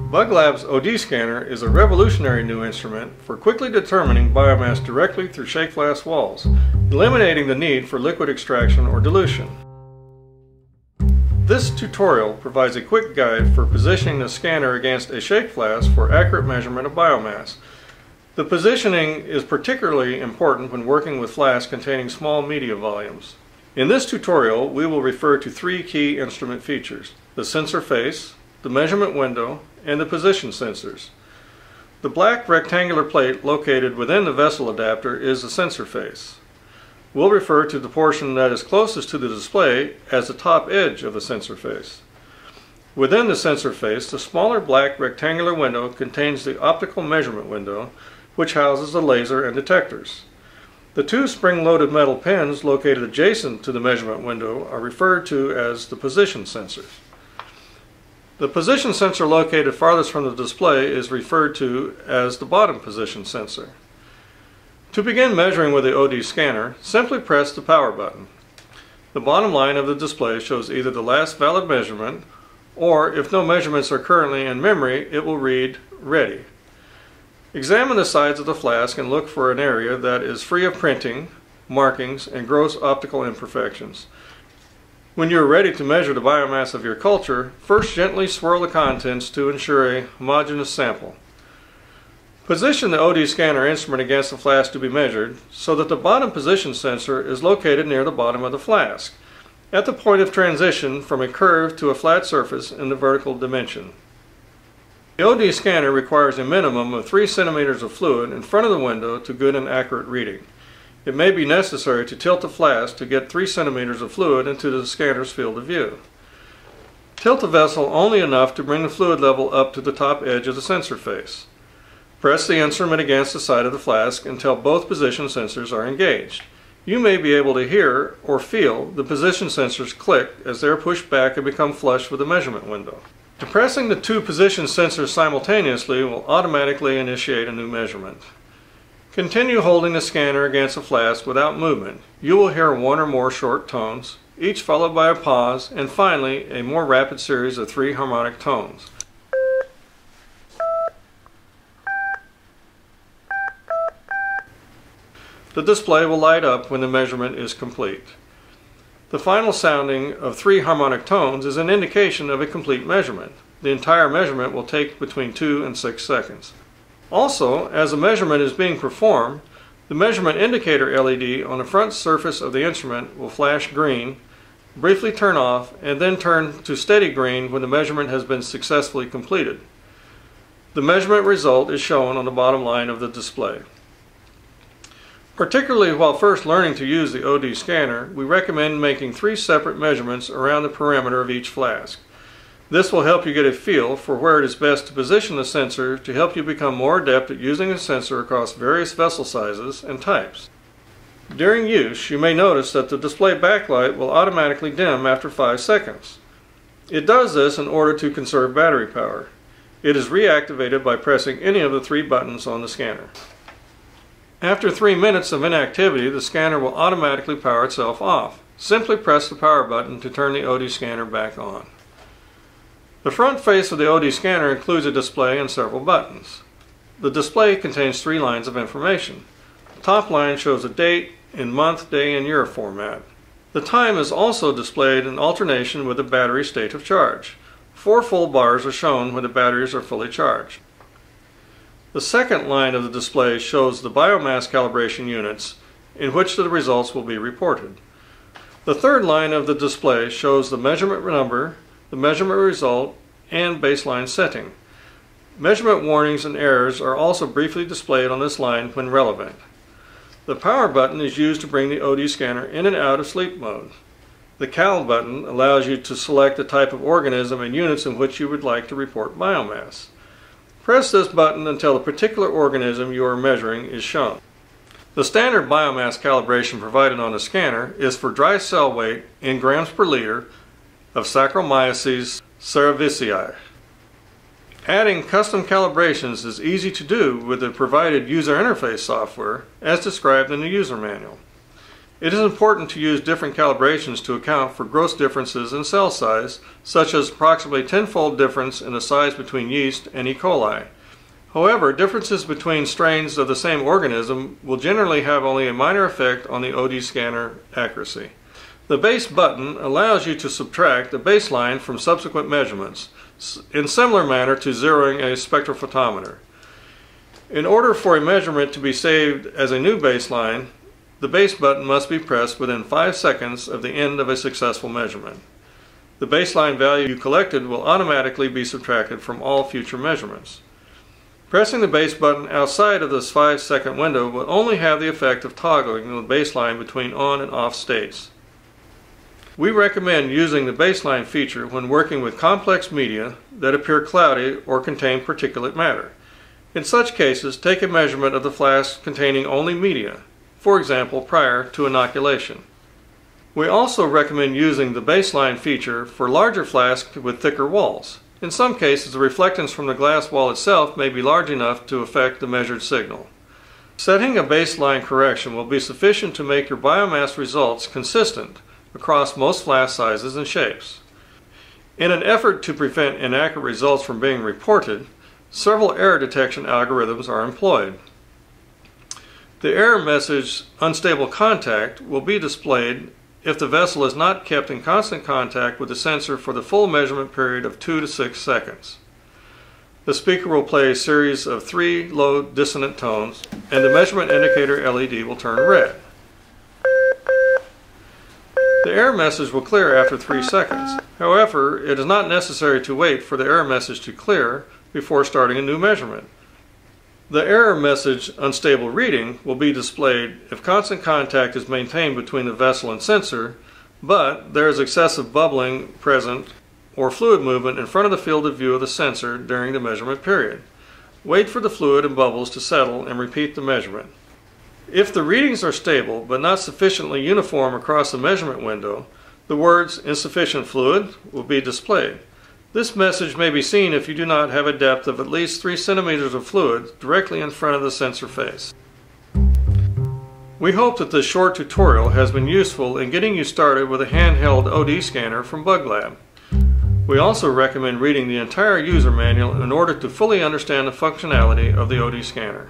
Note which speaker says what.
Speaker 1: BugLab's OD scanner is a revolutionary new instrument for quickly determining biomass directly through shake flask walls, eliminating the need for liquid extraction or dilution. This tutorial provides a quick guide for positioning the scanner against a shake flask for accurate measurement of biomass. The positioning is particularly important when working with flasks containing small media volumes. In this tutorial, we will refer to three key instrument features: the sensor face, the measurement window, and the position sensors. The black rectangular plate located within the vessel adapter is the sensor face. We'll refer to the portion that is closest to the display as the top edge of the sensor face. Within the sensor face, the smaller black rectangular window contains the optical measurement window, which houses the laser and detectors. The two spring-loaded metal pins located adjacent to the measurement window are referred to as the position sensors. The position sensor located farthest from the display is referred to as the bottom position sensor. To begin measuring with the OD scanner, simply press the power button. The bottom line of the display shows either the last valid measurement, or if no measurements are currently in memory, it will read "Ready." Examine the sides of the flask and look for an area that is free of printing, markings, and gross optical imperfections. When you are ready to measure the biomass of your culture, first gently swirl the contents to ensure a homogeneous sample. Position the OD scanner instrument against the flask to be measured so that the bottom position sensor is located near the bottom of the flask, at the point of transition from a curved to a flat surface in the vertical dimension. The OD scanner requires a minimum of 3 centimeters of fluid in front of the window to good and accurate reading. It may be necessary to tilt the flask to get 3 centimeters of fluid into the scanner's field of view. Tilt the vessel only enough to bring the fluid level up to the top edge of the sensor face. Press the instrument against the side of the flask until both position sensors are engaged. You may be able to hear or feel the position sensors click as they are pushed back and become flush with the measurement window. Depressing the two position sensors simultaneously will automatically initiate a new measurement. Continue holding the scanner against the flask without movement. You will hear one or more short tones, each followed by a pause, and finally a more rapid series of 3 harmonic tones. The display will light up when the measurement is complete. The final sounding of 3 harmonic tones is an indication of a complete measurement. The entire measurement will take between 2 and 6 seconds. Also, as the measurement is being performed, the measurement indicator LED on the front surface of the instrument will flash green, briefly turn off, and then turn to steady green when the measurement has been successfully completed. The measurement result is shown on the bottom line of the display. Particularly while first learning to use the OD scanner, we recommend making 3 separate measurements around the perimeter of each flask. This will help you get a feel for where it is best to position the sensor to help you become more adept at using the sensor across various vessel sizes and types. During use, you may notice that the display backlight will automatically dim after 5 seconds. It does this in order to conserve battery power. It is reactivated by pressing any of the 3 buttons on the scanner. After 3 minutes of inactivity, the scanner will automatically power itself off. Simply press the power button to turn the OD scanner back on. The front face of the OD scanner includes a display and several buttons. The display contains 3 lines of information. The top line shows a date in month, day, and year format. The time is also displayed in alternation with the battery state of charge. 4 full bars are shown when the batteries are fully charged. The second line of the display shows the biomass calibration units in which the results will be reported. The third line of the display shows the measurement number, the measurement result, and baseline setting. Measurement warnings and errors are also briefly displayed on this line when relevant. The power button is used to bring the OD scanner in and out of sleep mode. The Cal button allows you to select the type of organism and units in which you would like to report biomass. Press this button until the particular organism you are measuring is shown. The standard biomass calibration provided on the scanner is for dry cell weight in grams per liter of Saccharomyces cerevisiae. Adding custom calibrations is easy to do with the provided user interface software as described in the user manual. It is important to use different calibrations to account for gross differences in cell size, such as approximately 10-fold difference in the size between yeast and E. coli. However, differences between strains of the same organism will generally have only a minor effect on the OD scanner accuracy. The base button allows you to subtract a baseline from subsequent measurements, in similar manner to zeroing a spectrophotometer. In order for a measurement to be saved as a new baseline, the base button must be pressed within 5 seconds of the end of a successful measurement. The baseline value you collected will automatically be subtracted from all future measurements. Pressing the base button outside of this 5-second window will only have the effect of toggling the baseline between on and off states. We recommend using the baseline feature when working with complex media that appear cloudy or contain particulate matter. In such cases, take a measurement of the flask containing only media, for example, prior to inoculation. We also recommend using the baseline feature for larger flasks with thicker walls. In some cases, the reflectance from the glass wall itself may be large enough to affect the measured signal. Setting a baseline correction will be sufficient to make your biomass results consistent across most flask sizes and shapes. In an effort to prevent inaccurate results from being reported, several error detection algorithms are employed. The error message, unstable contact, will be displayed if the vessel is not kept in constant contact with the sensor for the full measurement period of 2 to 6 seconds. The speaker will play a series of 3 low dissonant tones, and the measurement indicator LED will turn red. The error message will clear after 3 seconds. However, it is not necessary to wait for the error message to clear before starting a new measurement. The error message unstable reading will be displayed if constant contact is maintained between the vessel and sensor, but there is excessive bubbling present or fluid movement in front of the field of view of the sensor during the measurement period. Wait for the fluid and bubbles to settle and repeat the measurement. If the readings are stable but not sufficiently uniform across the measurement window, the words "insufficient fluid" will be displayed. This message may be seen if you do not have a depth of at least 3 centimeters of fluid directly in front of the sensor face. We hope that this short tutorial has been useful in getting you started with a handheld OD scanner from Bug Lab. We also recommend reading the entire user manual in order to fully understand the functionality of the OD scanner.